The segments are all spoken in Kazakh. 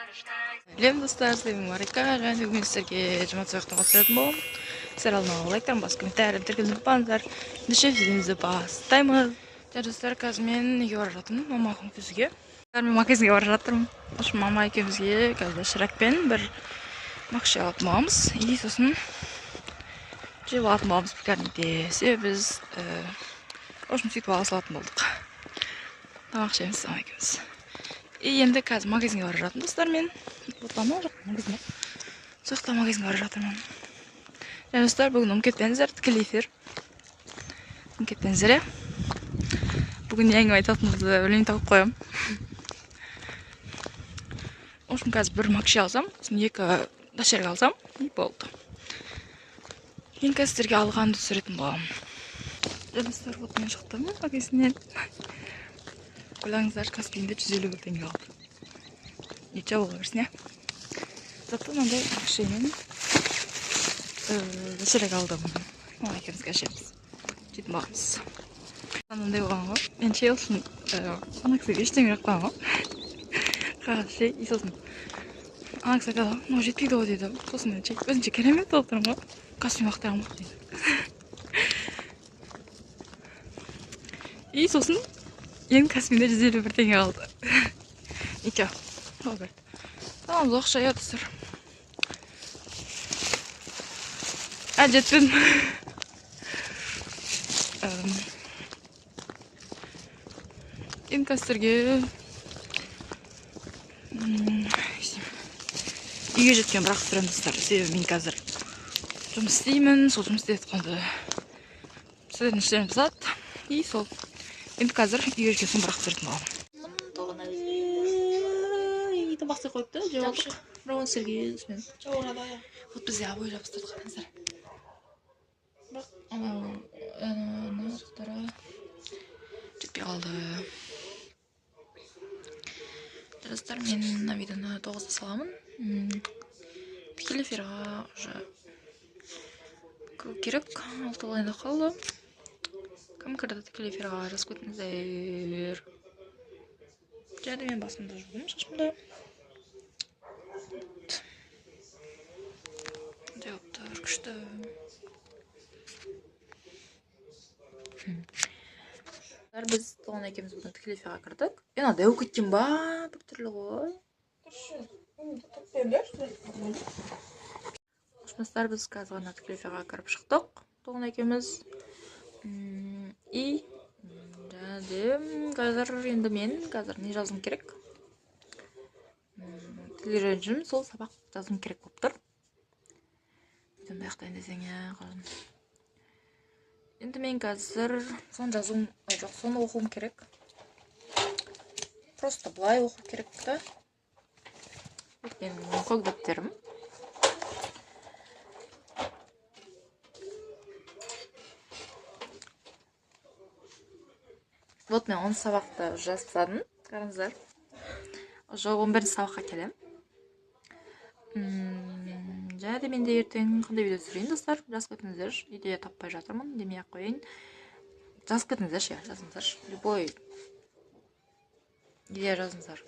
Сәлем достар, с вами Марика. Және бүгін сіздерге жұмат сояқтың қосыратын болым. Сіздер алдына лайктарын басып, комментарий тіркелініп бандар. Ендеше видеомызды бастаймыз. Достар, қазір мен үйге бара жатырмын, мама күзге. Мен магазинге бара жатырмын. Мама екеумізге қазір шырақпен бір макши алатын боламыз. И сосын жеп алатын боламыз бір кәдімгідей. Себебі біз сөйтіп ала салатын болдық. Тамақ ішеміз мама екеуміз. И енді қазір магазинге бара жатырмын достар мен. Отама жоқ магазин. Соқта магазинге бара жатырмын. Және достар, бүгін ұмытпаңыздар, тікелей эфир. Ұмытпаңыздар, иә. Бүгін не әңгіме айтатынымды білмей тауып қоямын. Осым қазір бір макши алсам, сосын екі дошерік алсам, и болды. Мен қазір сіздерге алғанды түсіретін боламын. Және достар, вот мен шықтым магазиннен. Ойлаңыздар, Каспиінде 150 теңге алды. Нече бола берсін, иә. Зато мынандай макшимен дошерік алдым. Мама екеумізге ішеміз. Жетім боламыз. Мынандай болған ғой. Мен ше olsun ана кісіге ештеңе жақпаған ғой. Қағаз ше, и сосын ана кісі айтады, мынау жетпейді ғой деді. Сосын мен ше өзінше керемет болып тұрмын ғой. Каспи мақтаймын ғой дейді. И сосын енді Каспиінде 151 теңге қалды. Ничего. Olur. Tamam, ақша ya достар. Жетпедім. Енді қазірге үйге жеткен бірақ тұрамын достар. Себебі мен қазір жұмыс істеймін, сол жұмыс істейтқанды сіздердің іштерін бұзады. И сол енді қазір үйге жеткен бірақ тұратын боламын. Бақсы қойыпты, жауапшы. Бірақ оны сірге үстінен. Жауырады ая. Вот бізде абой жабыстырды қараңыздар. Бірақ ана жақтары жетпей қалды. Достар, мен мына видеоны 9-да саламын. Тікелей эфирға уже кіру керек. 6 болайында қалды. Кім кірді тікелей эфирға жазып кетіңіздер. Және мен басымда жүрдім, шашымда. Жауаптар күшті. Біз тоғын екеміз бүгін тікелей эфирға кірдік. Ена дәу кеткен ба? Бір түрлі ғой. Достар, біз қазір ғана тікелей эфирға кіріп шықтық. Тоғын екеміз. И қазір енді мен қазір не жазым керек? Телережим сол сабақ жазым керек болып тұр. Видеоны аяқтайын десең, қалжың. Енді мен қазір соны жазуым, жоқ, соны оқуым керек. Просто былай оқу керек та. Мен көк дәптерім. Вот мен 10 сабақты жазып тастадым, қараңыздар. Уже 11 сабаққа келем. Және де менде ертең қандай видео түсірейін достар, жазып кетіңіздер. Идея таппай жатырмын, демей ақ қояйын. Жазып кетіңіздер ше, жазыңыздар. Любой идея жазыңыздар.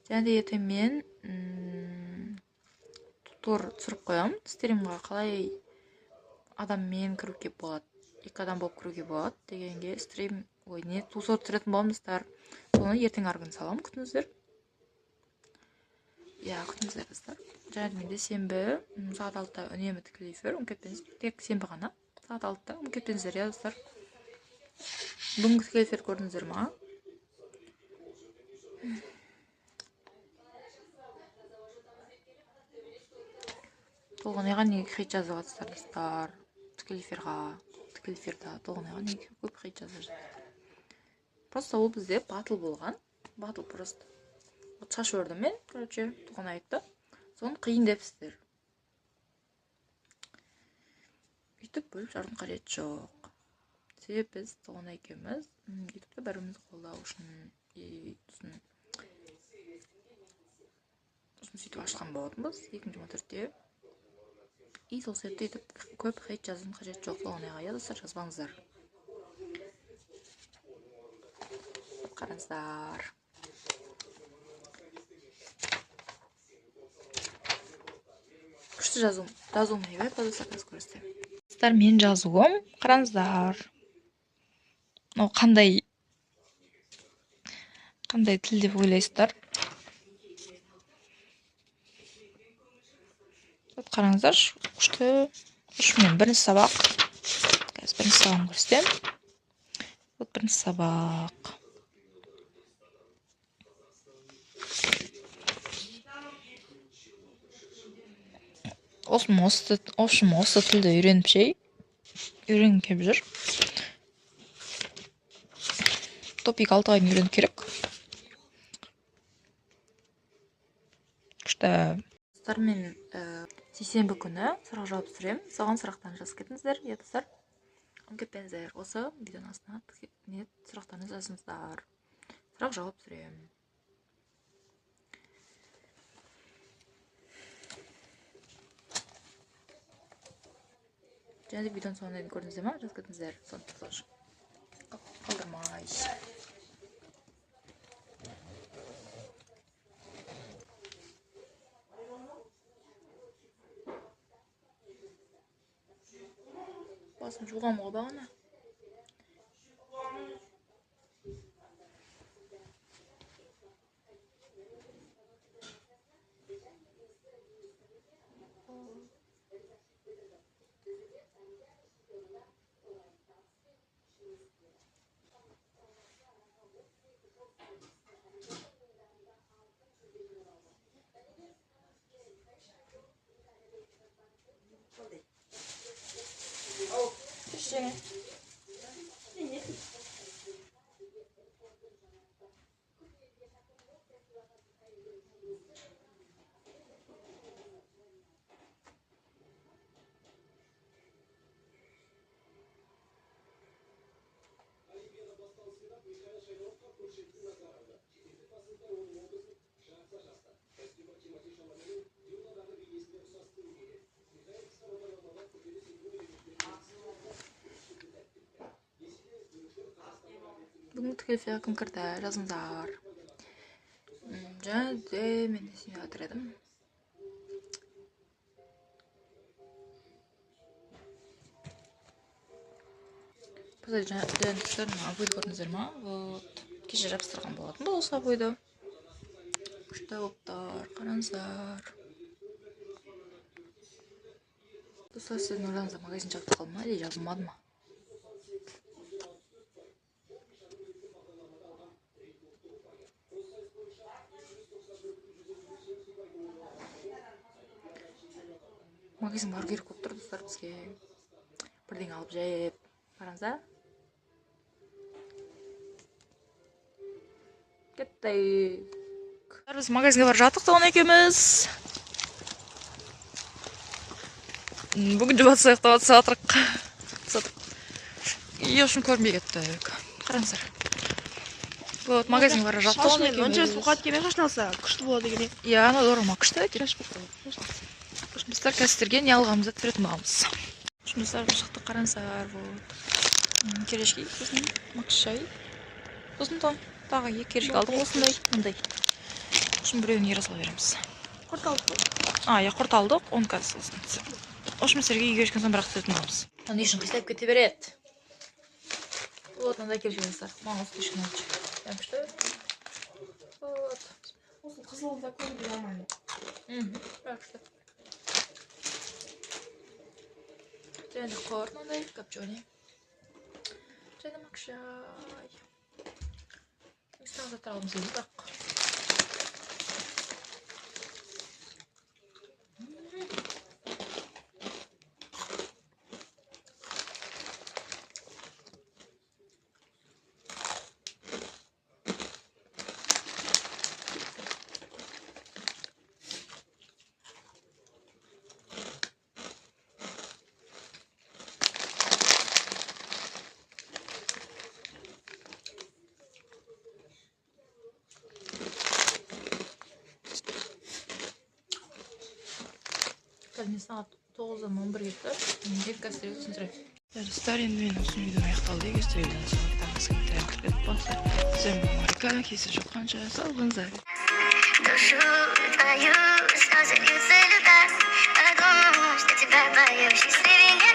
Және де ертең мен тур түсіріп қоямын. Стримға қалай адаммен кіруге болады, 2 адам болып кіруге болады дегенге стрим, тусор түсіретін боламын достар. Соны ертең арғы күні саламын, күтіңіздер. Я, күтіңіздер достар. Және менде сенбі сағат 6-та үнемі тікелей эфир, ұмытпаңыздар. Тек сенбі ғана сағат 6-та ұмытпаңыздар, я достар. Бүгінгі тікелей эфир көрдіңіздер ма? Толғанайға неге хит жазып жатсыздар достар? Тікелей эфирда толғанайға неге көп хит жазып жатыр? Просто ол бізде батыл болған. Батыл просто. Шаш өрдім мен, короче, толғанай айтты. Соны қиын депсіздер. Үйтіп бөліп жардың қажет жоқ. Себебі біз толғанай екеуміз ютубта бәрімізді қолдау үшін сөйтіп ашқан болатынбыз 2024-те. сол сәтте өйтіп көп хейт жазудың қажеті жоқ. Оңайға жазсаңыздар жазбаңыздар. Қараңыздар. Күшті жазуым не бе? Подписаться көрсетемін. Мен жазуым, қараңыздар. Қандай тіл деп ойлайсыздар? Қараңыздар, күшті. Мен бірінші сабақ. Қазір бірінші сабағын көрсетемін. Бірінші сабақ. Осы тілді үйреніп келіп жүр. Топик 6 айын үйреніп керек. Күшті. Мен сейсенбі күні сұрақ жауап түсіремін. Соған сұрақтарын жазып кетіңіздер, достар. Кетпеңіздер. Осы видеоның астына сұрақтарыңызды жазыңыздар. Сұрақ жауап түсіремін. Және де видеоның соңына дейін көрдіңіздер ме? Жазып кетіңіздер. Қалдырмай. Басым жуғам ғой бағана. Бүгінгі тікелей кім кірді? Жазыңыздар. Және де мен сені атырадым. Обойды көрдіңіздер ма? Кеше жабыстырған болатын бұл осы обойды. Күшті оптар, қараңыздар. Достар, сіздің ойларыңызда магазин жабылып қалды ма, или жабылмады ма? Магазин бару керек болып тұр, достар, бізге. Бірдеңе алып жайып. Қараңыздар. Кеттік. Біз магазинге барып жаттық та екеуміз. Бүгін жұбатса ұйықтап жатырық. Ешкім көрінбей кеттік. Қараңыздар. Магазинге барып жаттық екеуміз. Онша суқат кеме қашналса, күшті болады деген. Иә, ана дорама күшті. Достар, кәстерге не алғамызды түретін бағымыз. Достар, шықтық, қараңыздар. Керешки, сосын макшай. Сосын тағы керешки алдық осындай. Мұндай. Сосын біреуін ері сала береміз. Құрт алдық. Құрт алдық, оны қазір сосын. Осымен сіздерге үйге ешкен соң бірақ түретін бағымыз. Оны ешін қистап кете береді. Мындай керешки достар. Маған осы ешін алды. Күшті. Осы қызылда көрді алмайды. Күшті. Және құрт мындай, капчони. Және макшай. Тағы заттар алғымыз келді бірақ. Сағат 9-dan 11 кетті. Жеткәстірек түсіндірек. Жарыстар енді мен осы видеоны аяқталды. Егер сіз видеоны соңғы таңғы болса, сәлем Марика, кесіп жатқанша сау болыңыздар. Душу твою слезы и целюта, о том, что тебя боюсь, счастливее